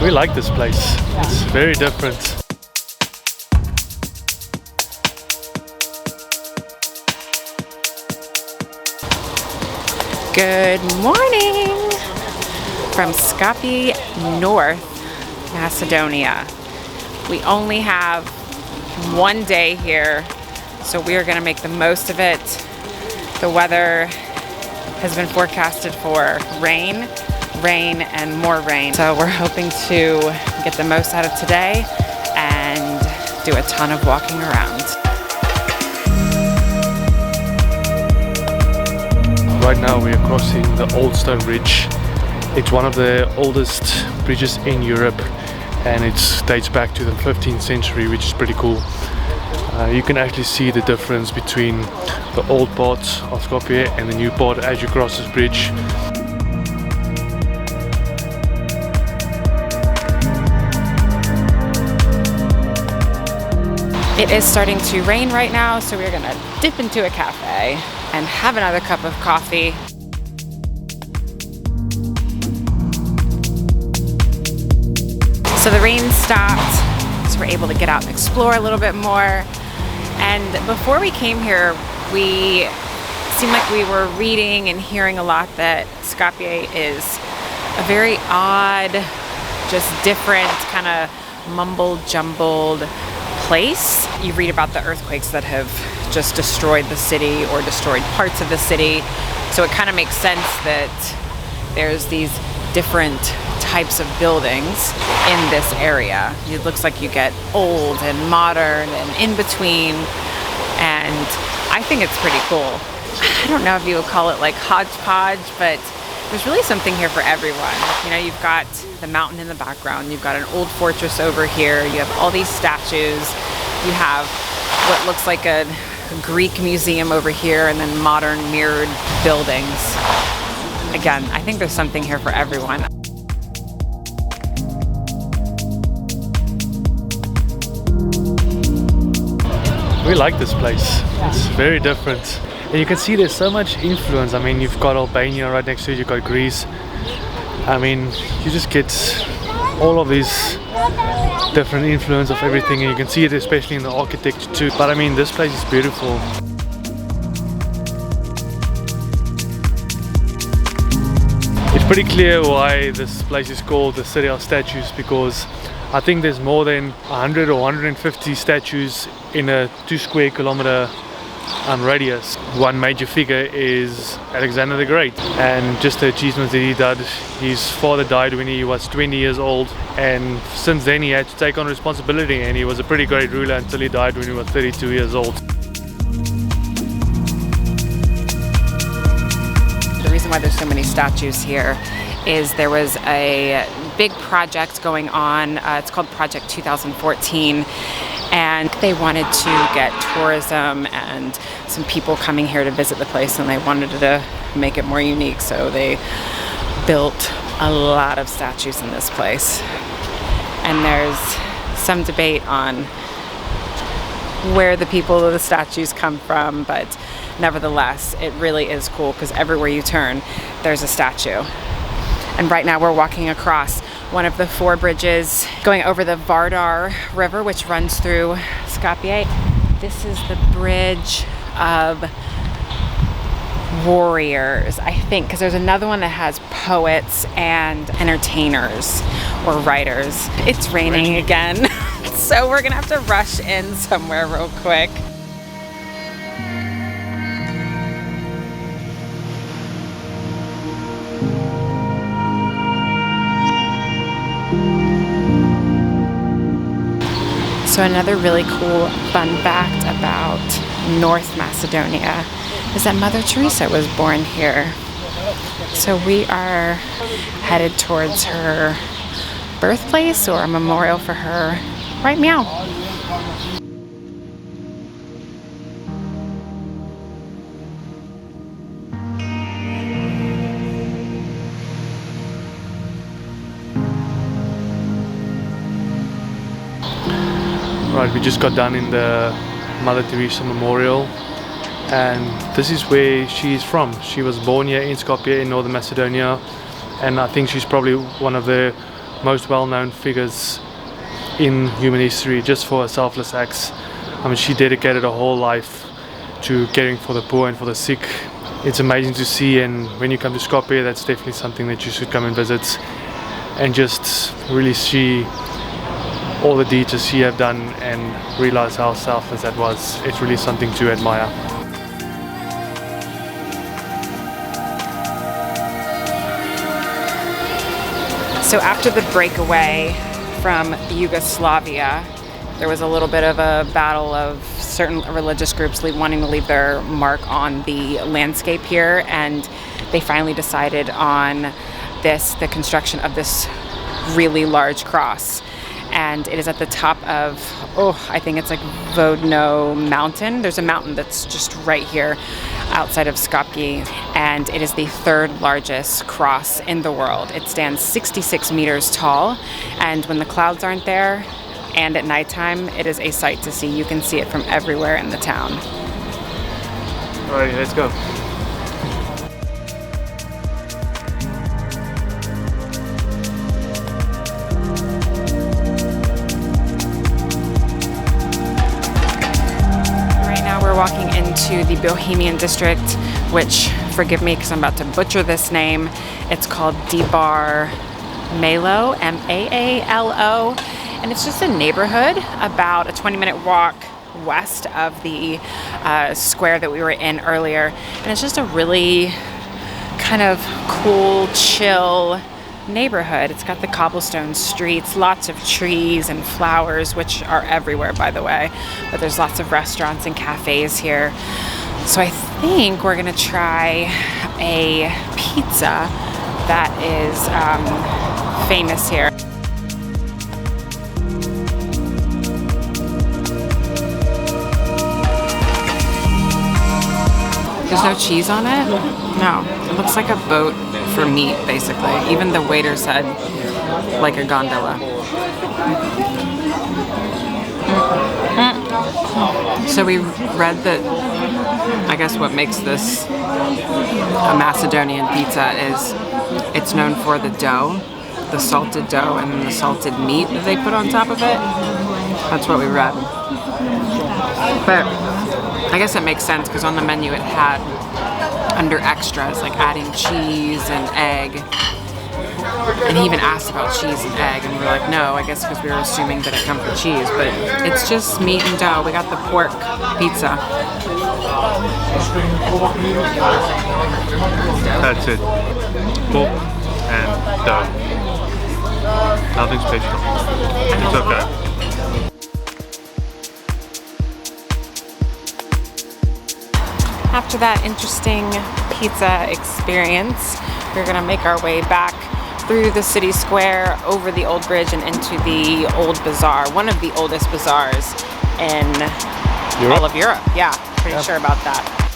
We like this place. It's very different. Good morning from Skopje, North Macedonia. We only have one day here, so we are going to make the most of it. The weather has been forecasted for rain, and more rain. So we're hoping to get the most out of today and do a ton of walking around. Right now we are crossing the Old Stone Bridge. It's one of the oldest bridges in Europe, and it dates back to the 15th century, which is pretty cool. You can actually see the difference between the old part of Skopje and the new part as you cross this bridge. It is starting to rain right now, so we're gonna dip into a cafe and have another cup of coffee. So the rain stopped, so we're able to get out and explore a little bit more. And before we came here, we seemed like we were reading and hearing a lot that Skopje is a very odd, just different, kind of mumbled, jumbled place. You read about the earthquakes that have just destroyed the city or destroyed parts of the city. So it kind of makes sense that there's these different types of buildings in this area. It looks like you get old and modern and in between, and I think it's pretty cool. I don't know if you would call it like hodgepodge, but there's really something here for everyone. You know, you've got the mountain in the background, you've got an old fortress over here, you have all these statues, you have what looks like a Greek museum over here, and then modern mirrored buildings. Again, I think there's something here for everyone. We like this place. It's very different. And you can see there's so much influence. I mean, you've got Albania right next to it, you've got Greece. I mean, you just get all of these different influence of everything, and you can see it especially in the architecture too. But I mean, this place is beautiful. It's pretty clear why this place is called the City of Statues, because I think there's more than 100 or 150 statues in a 2 square kilometer radius. One major figure is Alexander the Great, and just the achievements that he did. His father died when he was 20 years old, and since then he had to take on responsibility, and he was a pretty great ruler until he died when he was 32 years old. The reason why there's so many statues here is there was a big project going on. It's called Project 2014, and they wanted to get tourism and some people coming here to visit the place, and they wanted to make it more unique, so they built a lot of statues in this place. And there's some debate on where the people of the statues come from, but nevertheless, it really is cool because everywhere you turn, there's a statue. And right now we're walking across one of the 4 bridges going over the Vardar river, which runs through Skopje. This is the bridge of warriors, I think, because there's another one that has poets and entertainers or writers. It's raining again, so we're gonna have to rush in somewhere real quick. So another really cool fun fact about North Macedonia is that Mother Teresa was born here. So we are headed towards her birthplace or a memorial for her right meow. Right, we just got done in the Mother Teresa Memorial, and this is where she's from. She was born here in Skopje in Northern Macedonia, and I think she's probably one of the most well-known figures in human history just for her selfless acts. I mean, she dedicated her whole life to caring for the poor and for the sick. It's amazing to see, and when you come to Skopje, that's definitely something that you should come and visit and just really see all the deeds that she have done and realize how selfless that was. It's really something to admire. So after the breakaway from Yugoslavia, there was a little bit of a battle of certain religious groups wanting to leave their mark on the landscape here, and they finally decided on the construction of this really large cross. And it is at the top of, I think it's like Vodno Mountain. There's a mountain that's just right here outside of Skopje, and it is the third largest cross in the world. It stands 66 meters tall, and when the clouds aren't there and at nighttime, it is a sight to see. You can see it from everywhere in the town. Alright, let's go. Walking into the Bohemian district, which, forgive me because I'm about to butcher this name, it's called Bazaar, M-A-A-L-O, and it's just a neighborhood about a 20-minute walk west of the square that we were in earlier, and it's just a really kind of cool, chill neighborhood. It's got the cobblestone streets, lots of trees and flowers, which are everywhere, by the way, but there's lots of restaurants and cafes here. So I think we're gonna try a pizza that is famous here. There's no cheese on it? No. It looks like a boat for meat, basically. Even the waiter said, like a gondola. So we read that, I guess what makes this a Macedonian pizza is it's known for the dough, the salted dough, and the salted meat that they put on top of it. That's what we read. But I guess it makes sense because on the menu it had under extras like adding cheese and egg, and he even asked about cheese and egg, and we were like, no, I guess because we were assuming that it comes with cheese, but it's just meat and dough. We got the pork pizza. That's it. Pork and dough. Nothing special. It's okay. After that interesting pizza experience, we're gonna make our way back through the city square, over the old bridge, and into the old bazaar, one of the oldest bazaars in all of Europe. Yeah, pretty sure about that.